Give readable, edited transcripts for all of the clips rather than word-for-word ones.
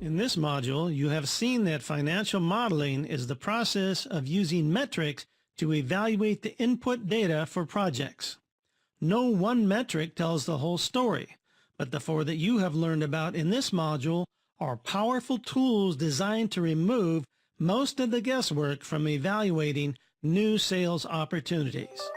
In this module, you have seen that financial modeling is the process of using metrics to evaluate the input data for projects. No one metric tells the whole story, but the four that you have learned about in this module are powerful tools designed to remove most of the guesswork from evaluating new sales opportunities.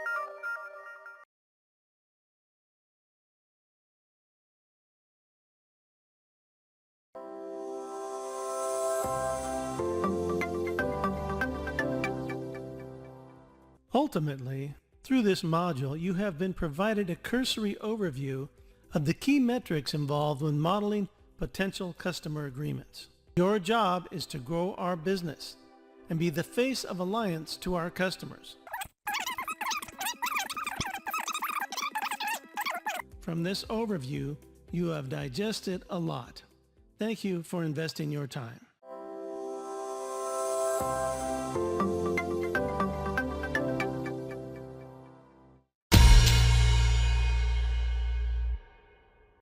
Ultimately, through this module, you have been provided a cursory overview of the key metrics involved when modeling potential customer agreements. Your job is to grow our business and be the face of alliance to our customers. From this overview, you have digested a lot. Thank you for investing your time.